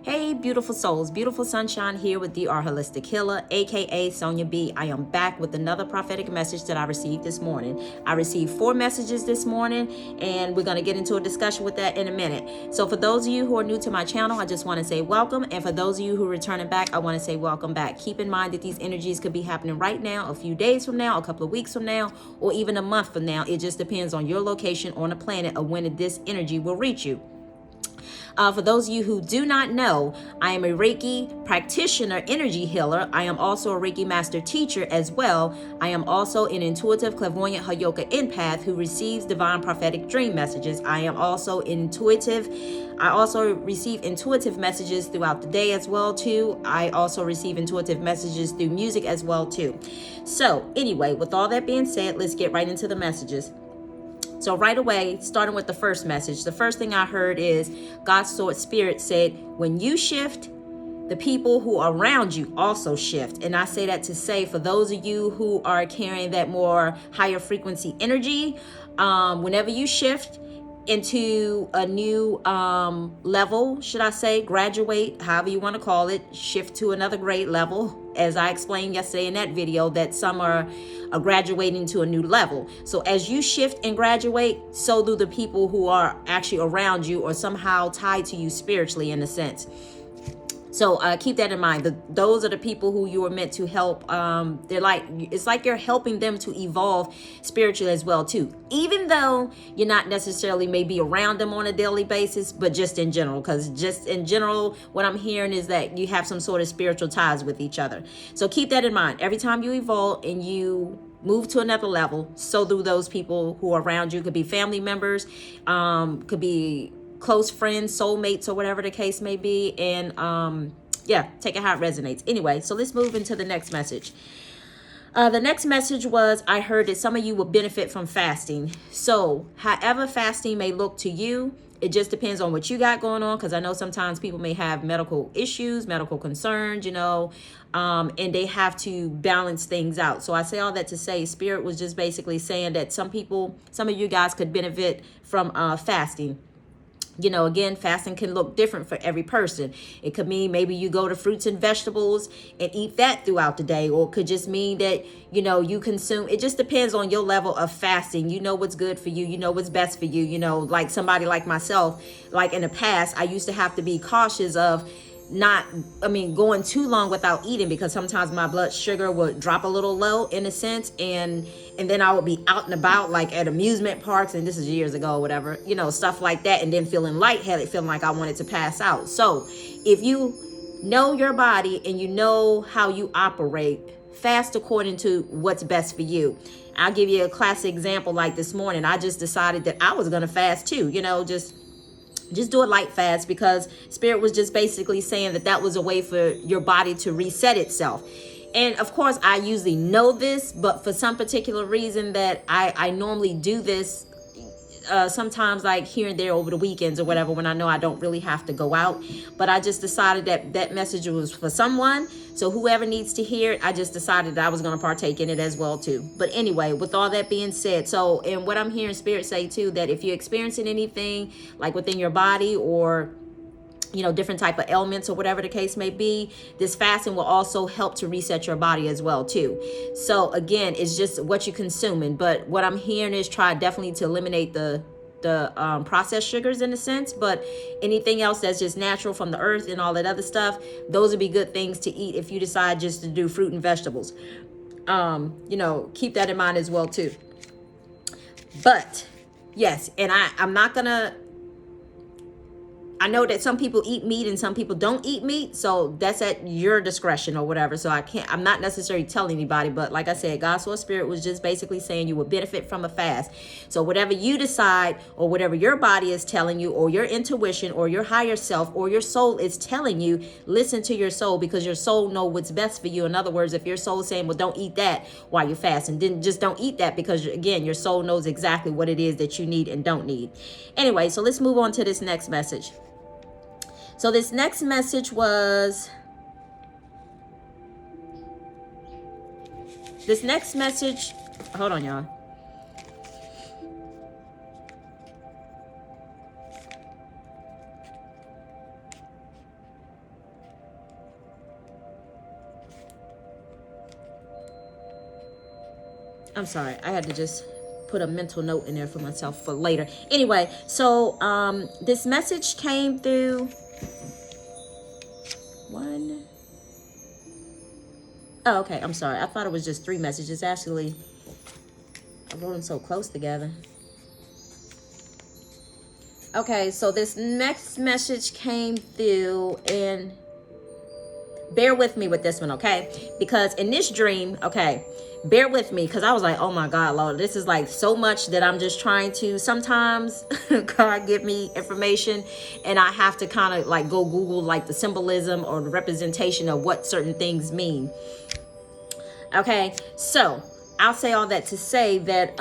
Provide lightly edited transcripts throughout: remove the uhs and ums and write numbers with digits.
Hey, beautiful souls, beautiful sunshine here with the Holistic Healer, aka Sonia B. I am back with another prophetic message that I received this morning. I received 4 messages this morning, and we're going to get into a discussion with that in a minute. So for those of you who are new to my channel, I just want to say welcome. And for those of you who are returning back, I want to say welcome back. Keep in mind that these energies could be happening right now, a few days from now, a couple of weeks from now, or even a month from now. It just depends on your location on the planet of when this energy will reach you. For those of you who do not know, I am a Reiki practitioner, energy healer. I am also a Reiki master teacher as well. I am also an intuitive, clairvoyant, Hayoka empath who receives divine prophetic dream messages. I am also intuitive. I also receive intuitive messages throughout the day as well too. I also receive intuitive messages through music as well too. So anyway, with all that being said, let's get right into the messages. So right away, starting with the first message, the first thing I heard is God's sword spirit said, when you shift, the people who are around you also shift. And I say that to say, for those of you who are carrying that more higher frequency energy, whenever you shift into a new level, should I say, graduate, however you want to call it, shift to another grade level, as I explained yesterday in that video, that some are graduating to a new level. So as you shift and graduate, so do the people who are actually around you or somehow tied to you spiritually in a sense. So keep that in mind. Those are the people who you are meant to help. It's like you're helping them to evolve spiritually as well too. Even though you're not necessarily maybe around them on a daily basis, but just in general. Because just in general, what I'm hearing is that you have some sort of spiritual ties with each other. So keep that in mind. Every time you evolve and you move to another level, so do those people who are around you. Could be family members, could be close friends, soulmates, or whatever the case may be. And yeah, take it how it resonates. Anyway, so let's move into the next message. The next message was, I heard that some of you will benefit from fasting. So however fasting may look to you, it just depends on what you got going on, because I know sometimes people may have medical issues, medical concerns, and they have to balance things out. So I say all that to say, Spirit was just basically saying that some of you guys could benefit from fasting. Again, fasting can look different for every person. It could mean maybe you go to fruits and vegetables and eat that throughout the day, or it could just mean that, you consume. It just depends on your level of fasting. You know what's good for you. You know what's best for you. Like somebody like myself, like in the past, I used to have to be cautious of going too long without eating, because sometimes my blood sugar would drop a little low in a sense, and then I would be out and about, like at amusement parks, and this is years ago or whatever, stuff like that, and then feeling lightheaded, feeling like I wanted to pass out. So if you know your body and you know how you operate, fast according to what's best for you. I'll give you a classic example. Like this morning, I just decided that I was going to fast too, just do a light fast, because Spirit was just basically saying that was a way for your body to reset itself. And of course, I usually know this, but for some particular reason that I normally do this sometimes, like here and there over the weekends or whatever, when I know I don't really have to go out. But I just decided that message was for someone. So whoever needs to hear it, I just decided that I was going to partake in it as well too. But anyway, with all that being said, and what I'm hearing Spirit say too, that if you're experiencing anything like within your body, or different type of ailments or whatever the case may be, this fasting will also help to reset your body as well too. So again, it's just what you're consuming. But what I'm hearing is try definitely to eliminate the processed sugars in a sense, but anything else that's just natural from the earth and all that other stuff, those would be good things to eat if you decide just to do fruit and vegetables. Keep that in mind as well too. But yes, and I'm not gonna, I know that some people eat meat and some people don't eat meat, so that's at your discretion or whatever. So I'm not necessarily telling anybody, but like I said, God's Source Spirit was just basically saying you will benefit from a fast. So whatever you decide, or whatever your body is telling you, or your intuition, or your higher self, or your soul is telling you, listen to your soul, because your soul knows what's best for you. In other words, if your soul is saying, well, don't eat that while you're fasting, then just don't eat that, because again, your soul knows exactly what it is that you need and don't need. Anyway, so let's move on to this next message. So this next message was, hold on, y'all. I'm sorry, I had to just put a mental note in there for myself for later. Anyway, so this message came through one. Oh, okay, I'm sorry. I thought it was just 3 messages. Actually, I wrote them so close together. Okay, so this next message came through, and bear with me with this one, okay? Because in this dream, okay, bear with me, because I was like, oh my God, Lord, this is like so much that I'm just trying to, sometimes God give me information and I have to kind of like go Google like the symbolism or the representation of what certain things mean. Okay, so I'll say all that to say that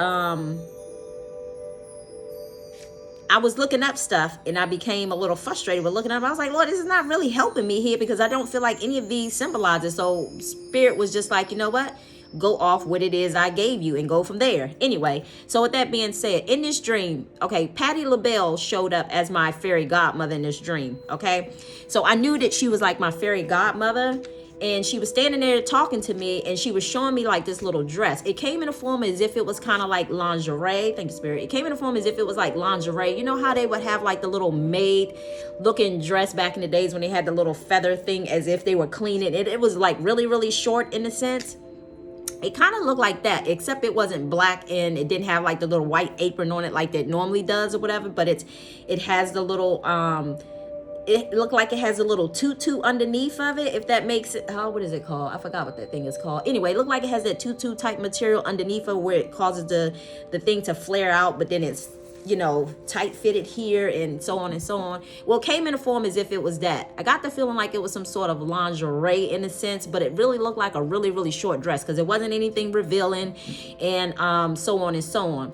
I was looking up stuff and I became a little frustrated with looking up. I was like, Lord, this is not really helping me here because I don't feel like any of these symbolize it. So Spirit was just like, you know what? Go off what it is I gave you and go from there. Anyway, so with that being said, in this dream, okay, Patti LaBelle showed up as my fairy godmother in this dream, okay? So I knew that she was like my fairy godmother. And she was standing there talking to me, and she was showing me like this little dress. It came in a form as if it was kind of like lingerie. Thank you, Spirit. It came in a form as if it was like lingerie. You know how they would have like the little maid looking dress back in the days when they had the little feather thing as if they were cleaning it. It was like really, really short in a sense. It kind of looked like that, except it wasn't black and it didn't have like the little white apron on it like that normally does or whatever. But it has the little it looked like it has a little tutu underneath of it, if that makes it. What is it called? I forgot what that thing is called. Anyway, it looked like it has that tutu type material underneath of where it causes the thing to flare out, but then it's, you know, tight fitted here and so on and so on. Well, it came in a form as if it was that. I got the feeling like it was some sort of lingerie in a sense, but it really looked like a really, really short dress because it wasn't anything revealing and so on and so on.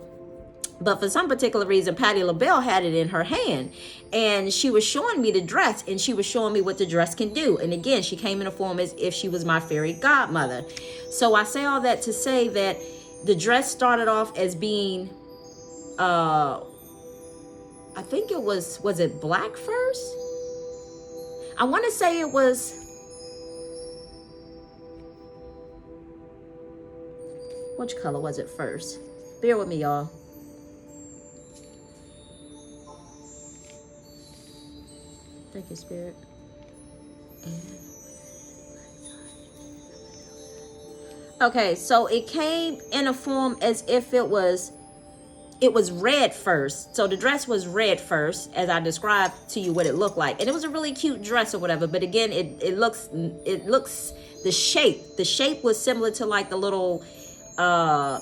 But for some particular reason, Patti LaBelle had it in her hand and she was showing me the dress and she was showing me what the dress can do. And again, she came in a form as if she was my fairy godmother. So I say all that to say that the dress started off as being, I think it was it black first? I want to say it was, which color was it first? Bear with me, y'all. Thank you, Spirit. Okay, so it came in a form as if it was red first. So the dress was red first, as I described to you what it looked like. And it was a really cute dress or whatever. But again, it looks, the shape was similar to like the little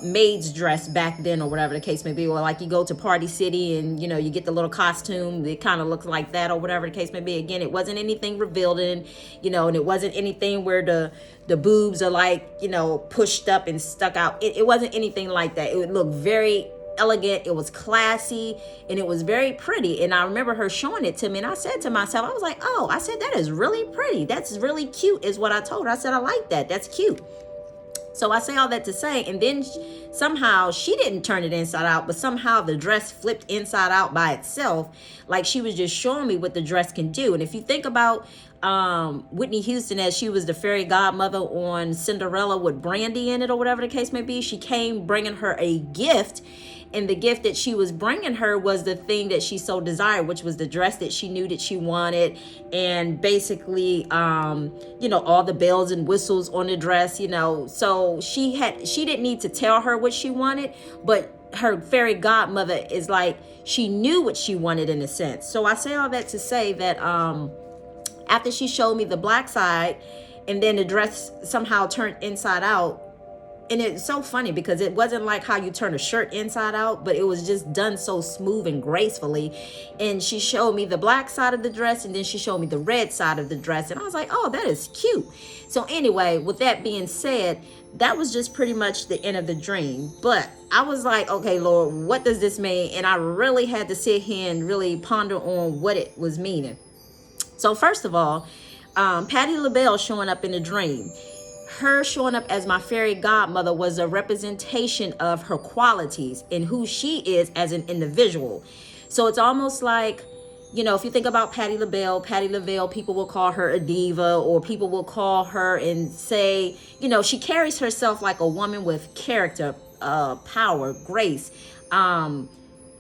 maid's dress back then or whatever the case may be, or like you go to Party City and you know you get the little costume, it kind of looks like that or whatever the case may be. Again, it wasn't anything revealed in, you know, and it wasn't anything where the boobs are like, you know, pushed up and stuck out. It wasn't anything like that. It would look very elegant, it was classy, and it was very pretty. And I remember her showing it to me and I said to myself, I was like, oh, I said, that is really pretty, that's really cute is what I told her. I said, I like that, that's cute. So I say all that to say, and then somehow she didn't turn it inside out, but somehow the dress flipped inside out by itself. Like she was just showing me what the dress can do. And if you think about Whitney Houston, as she was the fairy godmother on Cinderella with Brandy in it or whatever the case may be, she came bringing her a gift. And the gift that she was bringing her was the thing that she so desired, which was the dress that she knew that she wanted. And basically, you know, all the bells and whistles on the dress, you know. So she didn't need to tell her what she wanted, but her fairy godmother is like, she knew what she wanted in a sense. So I say all that to say that after she showed me the black side and then the dress somehow turned inside out. And it's so funny because it wasn't like how you turn a shirt inside out, but it was just done so smooth and gracefully. And she showed me the black side of the dress and then she showed me the red side of the dress. And I was like, oh, that is cute. So anyway, with that being said, that was just pretty much the end of the dream. But I was like, okay, Lord, what does this mean? And I really had to sit here and really ponder on what it was meaning. So first of all, Patti LaBelle showing up in the dream. Her showing up as my fairy godmother was a representation of her qualities and who she is as an individual. So it's almost like, you know, if you think about Patti LaBelle, people will call her a diva, or people will call her and say, you know, she carries herself like a woman with character. power, grace,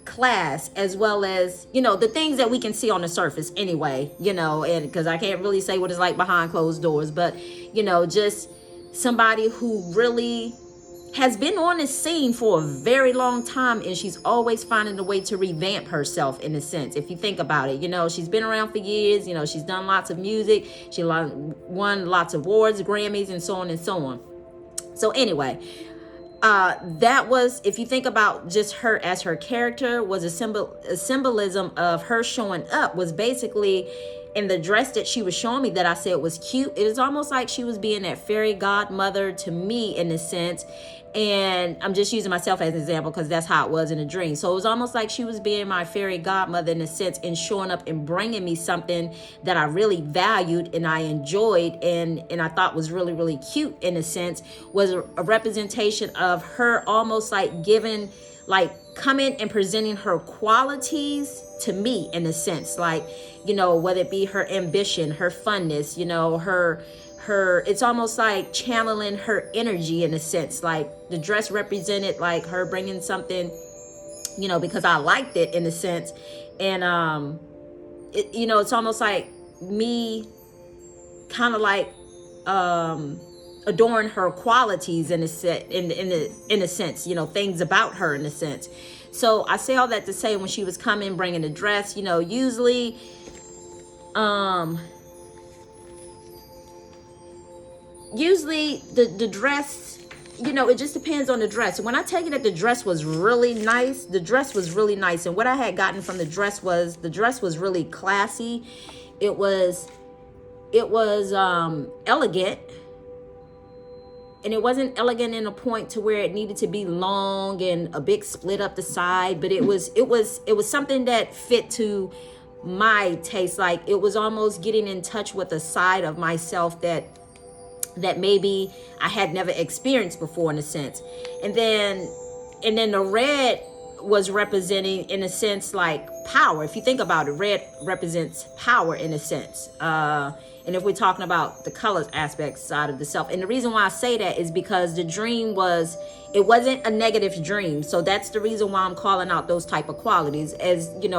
class, as well as, the things that we can see on the surface anyway, and because I can't really say what it's like behind closed doors, but, just somebody who really has been on the scene for a very long time, and she's always finding a way to revamp herself in a sense. If you think about it, she's been around for years, she's done lots of music, she won lots of awards, Grammys, and so on and so on. So anyway, that was, if you think about just her as her character, was a symbolism of her showing up, was basically in the dress that she was showing me that I said was cute. It is almost like she was being that fairy godmother to me in a sense. And I'm just using myself as an example because that's how it was in a dream. So it was almost like she was being my fairy godmother in a sense, and showing up and bringing me something that I really valued and I enjoyed and I thought was really, really cute in a sense, was a representation of her almost like giving, like coming and presenting her qualities to me in a sense, like, whether it be her ambition, her funness, her it's almost like channeling her energy in a sense. Like the dress represented like her bringing something, because I liked it in a sense. And it's almost like me kind of like adoring her qualities in a sense, things about her in a sense. So I say all that to say, when she was coming bringing a dress, usually the dress, it just depends on the dress. When I tell you that the dress was really nice, and what I had gotten from the dress was really classy. It was elegant, and it wasn't elegant in a point to where it needed to be long and a big split up the side, but it was something that fit to my taste. Like it was almost getting in touch with a side of myself that maybe I had never experienced before in a sense. And then the red was representing in a sense like power. If you think about it, red represents power in a sense. And if we're talking about the colors aspect side of the self, and the reason why I say that is because the dream wasn't a negative dream. So that's the reason why I'm calling out those type of qualities. As in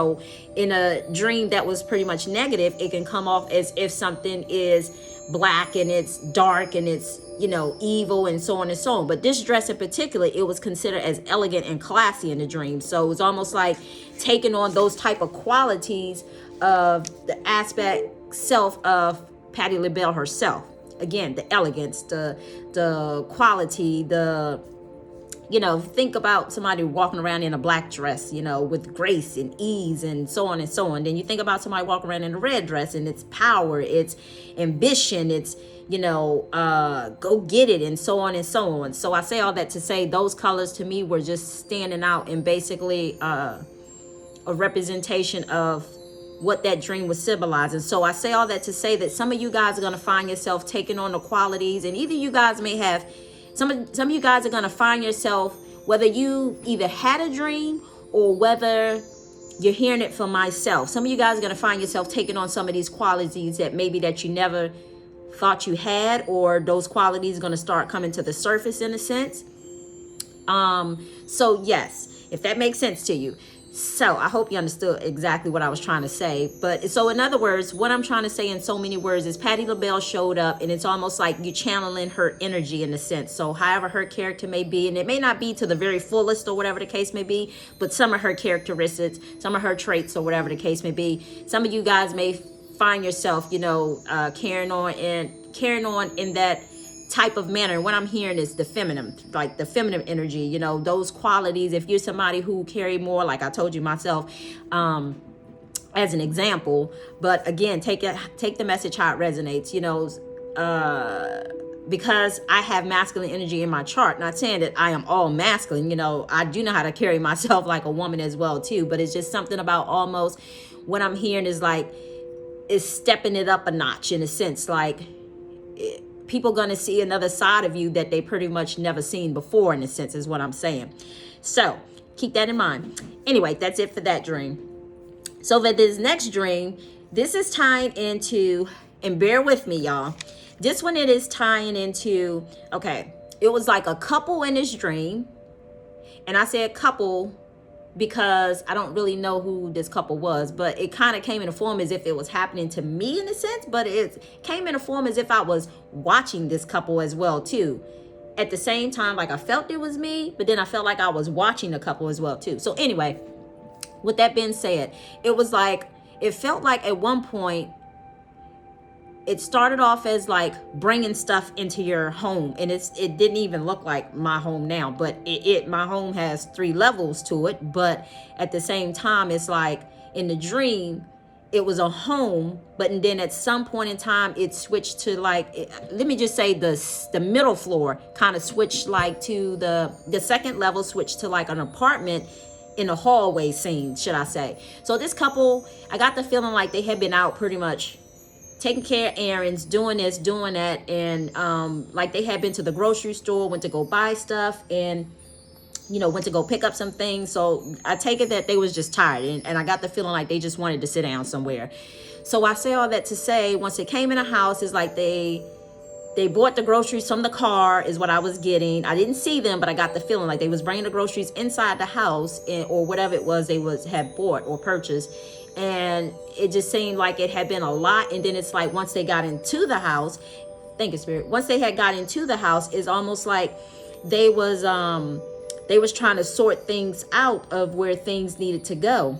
a dream that was pretty much negative, it can come off as if something is black and it's dark and it's evil and so on and so on. But this dress in particular, it was considered as elegant and classy in the dream. So it was almost like taking on those type of qualities of the aspect self of Patti LaBelle herself. Again, the elegance, the quality, think about somebody walking around in a black dress, with grace and ease and so on and so on. Then you think about somebody walking around in a red dress, and it's power, it's ambition, it's, go get it, and so on and so on. So I say all that to say those colors to me were just standing out, and basically a representation of what that dream was symbolizing. So I say all that to say that some of you guys are going to find yourself taking on the qualities, and either you guys may have, some of you guys are going to find yourself, whether you either had a dream or whether you're hearing it from myself, some of you guys are going to find yourself taking on some of these qualities that maybe that you never thought you had, or those qualities are going to start coming to the surface in a sense. So yes, if that makes sense to you. So I hope you understood exactly what I was trying to say. But so in other words, what I'm trying to say in so many words is Patti LaBelle showed up, and it's almost like you channeling her energy in a sense. So however her character may be, and it may not be to the very fullest or whatever the case may be, but some of her characteristics, some of her traits or whatever the case may be, some of you guys may find yourself, carrying on in that type of manner. What I'm hearing is the feminine, like the feminine energy, those qualities. If you're somebody who carry more, like I told you myself, as an example, but again, take the message how it resonates, because I have masculine energy in my chart. Not saying that I am all masculine, I do know how to carry myself like a woman as well too, but it's just something about almost what I'm hearing is like, is stepping it up a notch in a sense, like people gonna see another side of you that they pretty much never seen before in a sense, is what I'm saying. So keep that in mind. Anyway, that's it for that dream. So for this next dream, this is tying into, and bear with me y'all, this one, it is tying into, okay, it was like a couple in this dream, And I said couple because I don't really know who this couple was, but it kind of came in a form as if it was happening to me in a sense, but it came in a form as if I was watching this couple as well too. At the same time, like I felt it was me, but then I felt like I was watching the couple as well too. So anyway, with that being said, it felt like at one point it started off as like bringing stuff into your home, and it didn't even look like my home now, but my home has 3 levels to it. But at the same time, it's like in the dream it was a home, but then at some point in time it switched to like, let me just say the middle floor kind of switched like to the second level switched to like an apartment in a hallway scene, should I say. So this couple, I got the feeling like they had been out pretty much taking care of errands, doing this, doing that, and like they had been to the grocery store, went to go buy stuff, and went to go pick up some things. So I take it that they was just tired, and I got the feeling like they just wanted to sit down somewhere. So I say all that to say, once they came in the house, it's like they bought the groceries from the car is what I was getting. I didn't see them, but I got the feeling like they was bringing the groceries inside the house, or whatever it was they had bought or purchased. And it just seemed like it had been a lot. And then it's like once they got into the house, thank you, Spirit. Once they had got into the house, it's almost like they was trying to sort things out of where things needed to go.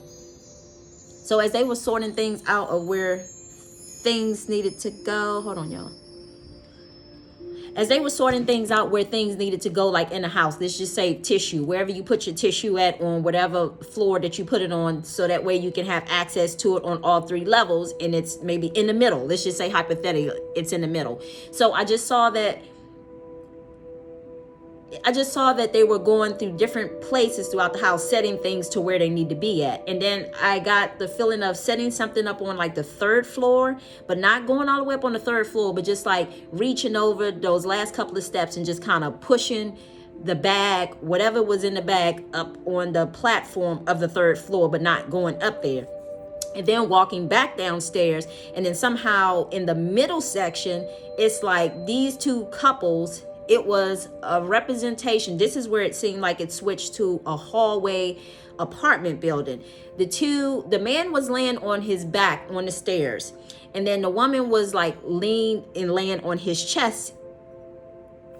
So as they were sorting things out of where things needed to go, hold on, y'all. As they were sorting things out where things needed to go, like in the house, let's just say tissue, wherever you put your tissue at on whatever floor that you put it on, so that way you can have access to it on all 3 levels, and it's maybe in the middle. Let's just say hypothetically, it's in the middle. So I just saw that they were going through different places throughout the house, setting things to where they need to be at. And then I got the feeling of setting something up on like the 3rd floor, but not going all the way up on the 3rd floor, but just like reaching over those last couple of steps and just kind of pushing the bag, whatever was in the bag, up on the platform of the 3rd floor, but not going up there. And then walking back downstairs, and then somehow in the middle section, it's like these 2 couples. It was a representation. This is where it seemed like it switched to a hallway apartment building. The man was laying on his back on the stairs, and then the woman was like laying on his chest,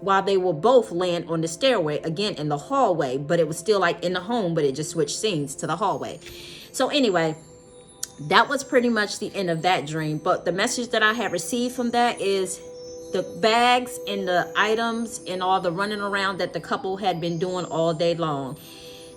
while they were both laying on the stairway, again in the hallway, but it was still like in the home, but it just switched scenes to the hallway. So anyway, that was pretty much the end of that dream. But the message that I had received from that is the bags and the items and all the running around that the couple had been doing all day long.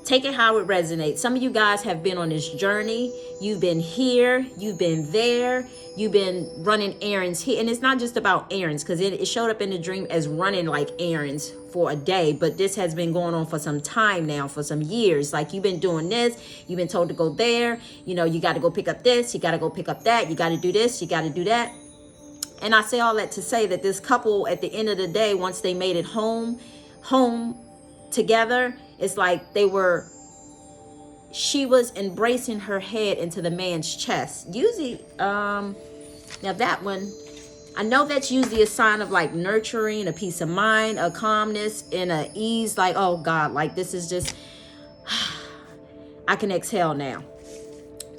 Take it how it resonates. Some of you guys have been on this journey. You've been here, you've been there, you've been running errands here. And it's not just about errands, because it showed up in the dream as running like errands for a day. But this has been going on for some time now, for some years. Like you've been doing this, you've been told to go there. You got to go pick up this, you got to go pick up that, you got to do this, you got to do that. And I say all that to say that this couple, at the end of the day, once they made it home together, it's like she was embracing her head into the man's chest. Usually, now that one, I know that's usually a sign of like nurturing, a peace of mind, a calmness, and a ease. Like, oh God, like this is just, I can exhale now.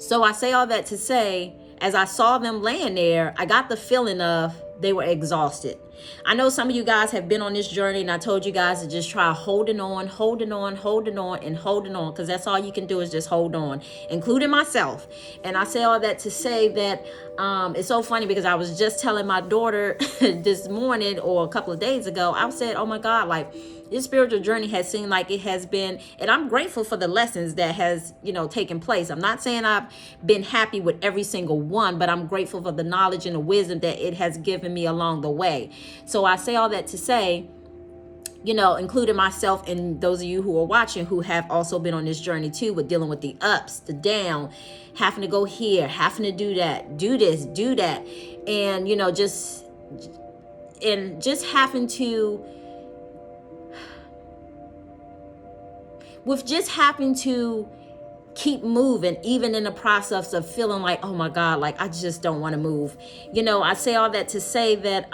So I say all that to say, as I saw them laying there, I got the feeling of they were exhausted. I know some of you guys have been on this journey, and I told you guys to just try holding on, because that's all you can do is just hold on, including myself. And I say all that to say that it's so funny, because I was just telling my daughter this morning or a couple of days ago, I said, oh my God, like this spiritual journey has seemed like it has been, and I'm grateful for the lessons that has, taken place. I'm not saying I've been happy with every single one, but I'm grateful for the knowledge and the wisdom that it has given me along the way. So I say all that to say, including myself and those of you who are watching who have also been on this journey too, with dealing with the ups, the down, having to go here, having to do that, do this, do that. And, just having to, with just having to keep moving, even in the process of feeling like, oh my God, like I just don't want to move. I say all that to say that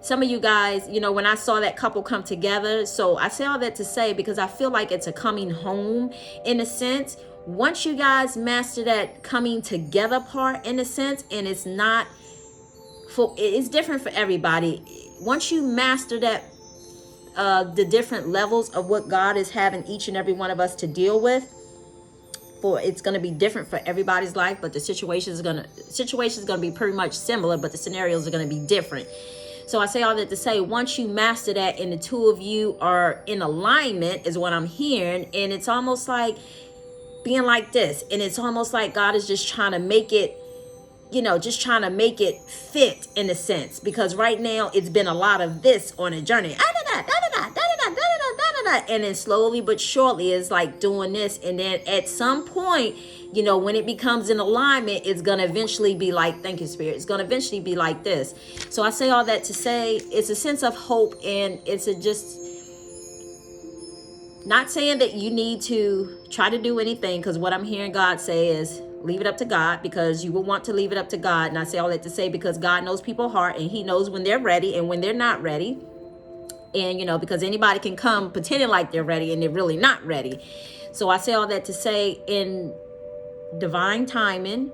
some of you guys, when I saw that couple come together, so I say all that to say because I feel like it's a coming home in a sense. Once you guys master that coming together part in a sense, and it's different for everybody. Once you master that, the different levels of what God is having each and every one of us to deal with, it's going to be different for everybody's life, but the situation is going to be pretty much similar, but the scenarios are going to be different. So I say all that to say, once you master that and the two of you are in alignment is what I'm hearing. And it's almost like being like this. And it's almost like God is just trying to make it, just trying to make it fit in a sense, because right now it's been a lot of this on a journey. And then slowly but surely it's like doing this. And then at some point, when it becomes in alignment, it's going to eventually be like, thank you, Spirit. It's going to eventually be like this. So I say all that to say it's a sense of hope, and it's just not saying that you need to try to do anything, because what I'm hearing God say is leave it up to God, because you will want to leave it up to God. And I say all that to say because God knows people's heart, and he knows when they're ready and when they're not ready. And, because anybody can come pretending like they're ready and they're really not ready. So I say all that to say in divine timing,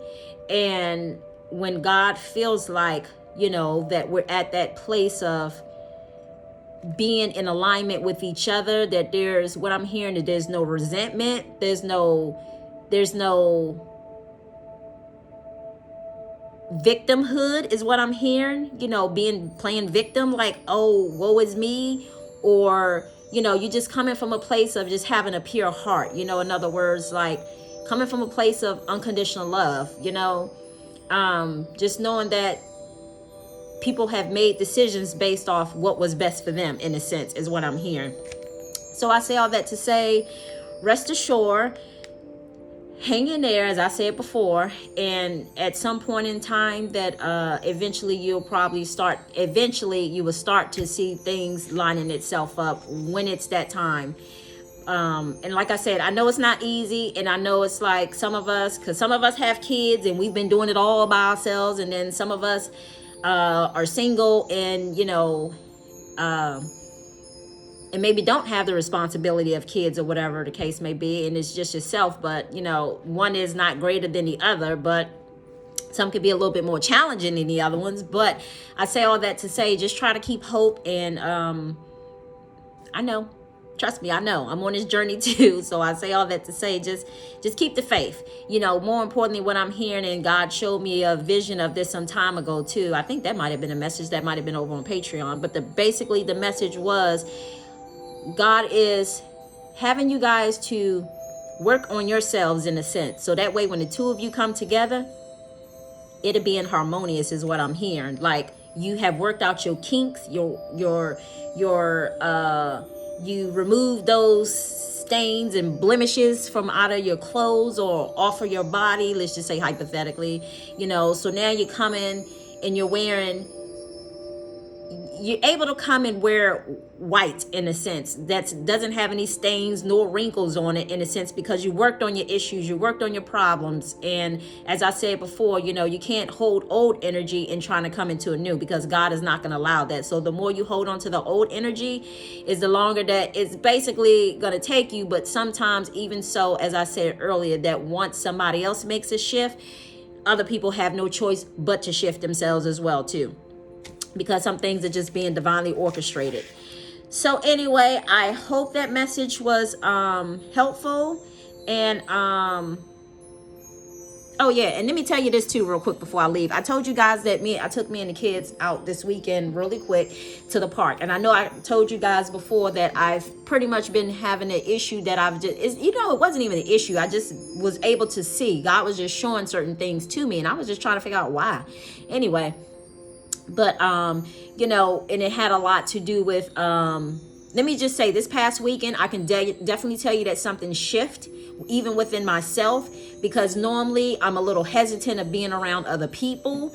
and when God feels like, that we're at that place of being in alignment with each other, that there's what I'm hearing, that there's no resentment. There's no victimhood is what I'm hearing, playing victim, like, oh, woe is me, or, you're just coming from a place of just having a pure heart, in other words, like coming from a place of unconditional love, just knowing that people have made decisions based off what was best for them, in a sense, is what I'm hearing. So I say all that to say, rest assured, hang in there, as I said before, and at some point in time that eventually you will start to see things lining itself up when it's that time. And like I said, I know it's not easy, and I know it's like because some of us have kids and we've been doing it all by ourselves, and then some of us are single and and maybe don't have the responsibility of kids or whatever the case may be, and it's just yourself, but one is not greater than the other, but some could be a little bit more challenging than the other ones. But I say all that to say, just try to keep hope, and trust me, I know I'm on this journey too. So I say all that to say, just keep the faith. More importantly, what I'm hearing, and God showed me a vision of this some time ago too. I think that might have been a message that might have been over on Patreon, but basically the message was, God is having you guys to work on yourselves in a sense. So that way, when the two of you come together, it'll be in harmonious is what I'm hearing. Like you have worked out your kinks, you remove those stains and blemishes from out of your clothes or off of your body. Let's just say hypothetically, so now you're coming and you're able to come and wear white in a sense that doesn't have any stains nor wrinkles on it, in a sense, because you worked on your issues, you worked on your problems. And as I said before, you can't hold old energy and trying to come into a new, because God is not going to allow that. So the more you hold on to the old energy is the longer that it's basically going to take you. But sometimes, even so, as I said earlier, that once somebody else makes a shift, other people have no choice but to shift themselves as well too, because some things are just being divinely orchestrated. So anyway, I hope that message was helpful. And oh yeah, and let me tell you this too real quick before I leave. I told you guys that I took me and the kids out this weekend really quick to the park. And I know I told you guys before that I've pretty much been having an issue that it wasn't even an issue. I just was able to see. God was just showing certain things to me, and I was just trying to figure out why. Anyway, but and it had a lot to do with let me just say, this past weekend I can definitely tell you that something shifted even within myself, because normally I'm a little hesitant of being around other people,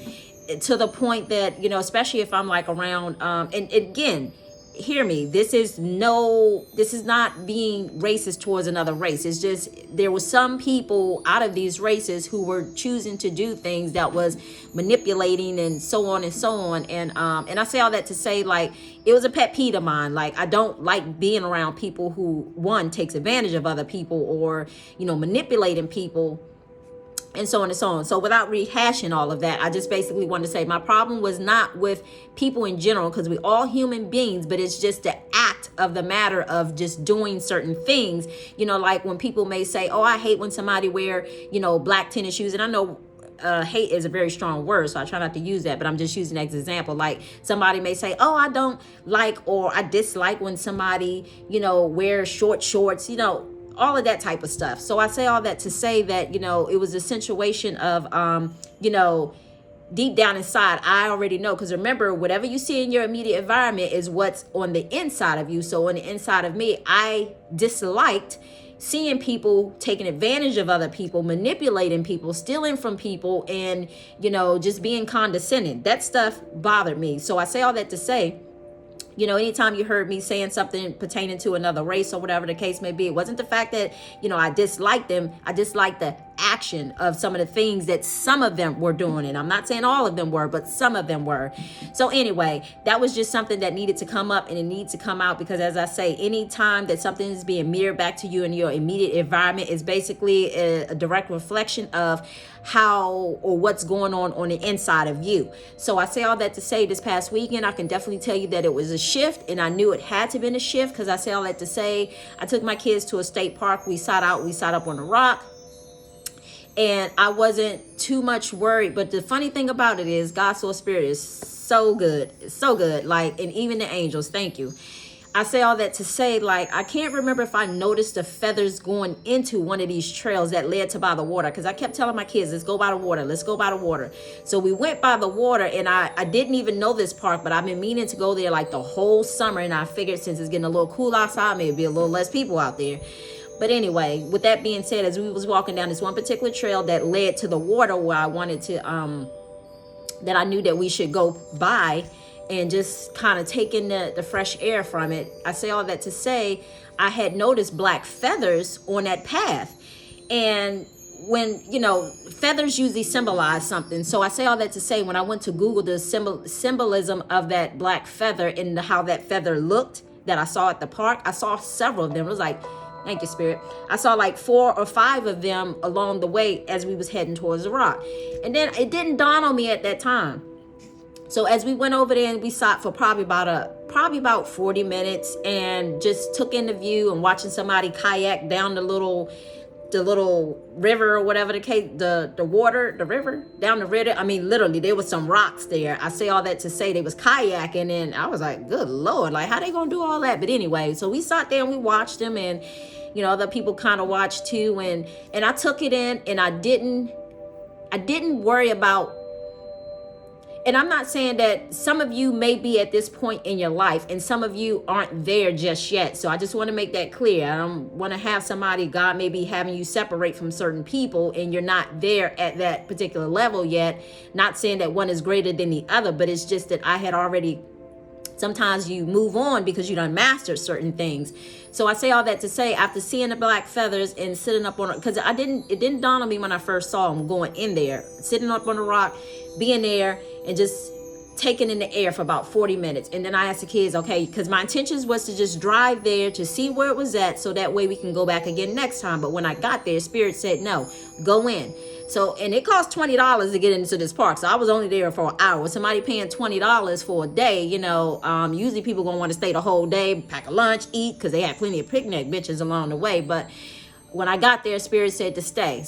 to the point that especially if I'm like around and again, hear me, this is not being racist towards another race. It's just there were some people out of these races who were choosing to do things that was manipulating and so on and so on. And I say all that to say, like, it was a pet peeve of mine. Like, I don't like being around people who, one, takes advantage of other people, or, you know, manipulating people, and so on and so on. So without rehashing all of that, I just basically wanted to say my problem was not with people in general, because we're all human beings, but it's just the act of the matter of just doing certain things. You know, like when people may say, oh, I hate when somebody wear, you know, black tennis shoes. And I know hate is a very strong word, so I try not to use that, but I'm just using that as an example. Like somebody may say, oh, I don't like, or I dislike when somebody, you know, wears short shorts, you know, all of that type of stuff. So I say all that to say that, you know, it was a situation of, you know, deep down inside, I already know. Because remember, whatever you see in your immediate environment is what's on the inside of you. So on the inside of me, I disliked seeing people taking advantage of other people, manipulating people, stealing from people, and, you know, just being condescending. That stuff bothered me. So I say all that to say, you know, anytime you heard me saying something pertaining to another race or whatever the case may be, it wasn't the fact that, you know, I disliked them. I disliked the action of some of the things that some of them were doing. And I'm not saying all of them were, but some of them were. So anyway, that was just something that needed to come up, and it needs to come out, because as I say, anytime that something is being mirrored back to you in your immediate environment is basically a direct reflection of how or what's going on the inside of you. So I say all that to say, this past weekend, I can definitely tell you that it was a shift, and I knew it had to been a shift, because I say all that to say, I took my kids to a state park. We sat up on a rock, and I wasn't too much worried. But the funny thing about it is, God's soul spirit is so good. It's so good. Like, and even the angels, thank you. I say all that to say, like, I can't remember if I noticed the feathers going into one of these trails that led to by the water, because I kept telling my kids, let's go by the water, let's go by the water. So we went by the water, and I didn't even know this park, but I've been meaning to go there like the whole summer, and I figured since it's getting a little cool outside, maybe a little less people out there. But anyway, with that being said, as we was walking down this one particular trail that led to the water where I wanted to, that I knew that we should go by, and just kind of taking the fresh air from it, I say all that to say, I had noticed black feathers on that path. And when, you know, feathers usually symbolize something. So I say all that to say, when I went to Google the symbolism of that black feather and how that feather looked that I saw at the park, I saw several of them. It was like, thank you, Spirit. I saw like 4 or 5 of them along the way as we was heading towards the rock. And then it didn't dawn on me at that time. So as we went over there, and we sat for probably about 40 minutes and just took in the view and watching somebody kayak down the little river or whatever the case, the river down the river. I mean, literally, there was some rocks there. I say all that to say they was kayaking, and I was like, good Lord, like, how they gonna do all that? But anyway, so we sat there and we watched them, and, you know, other people kind of watched too, and I took it in, and I didn't worry about. And I'm not saying that some of you may be at this point in your life and some of you aren't there just yet. So I just want to make that clear. I don't want to have somebody, God may be having you separate from certain people and you're not there at that particular level yet. Not saying that one is greater than the other, but it's just that I had already, sometimes you move on because you done mastered certain things. So I say all that to say, after seeing the black feathers and sitting up on it, because it didn't dawn on me when I first saw them going in there, sitting up on the rock, being there, and just taking in the air for about 40 minutes. And then I asked the kids, okay, because my intentions was to just drive there to see where it was at, so that way we can go back again next time. But when I got there, Spirit said, no, go in. So, and it cost $20 to get into this park. So I was only there for an hour. Somebody paying $20 for a day, you know, usually people gonna want to stay the whole day, pack a lunch, eat, because they had plenty of picnic bitches along the way. But when I got there, Spirit said to stay.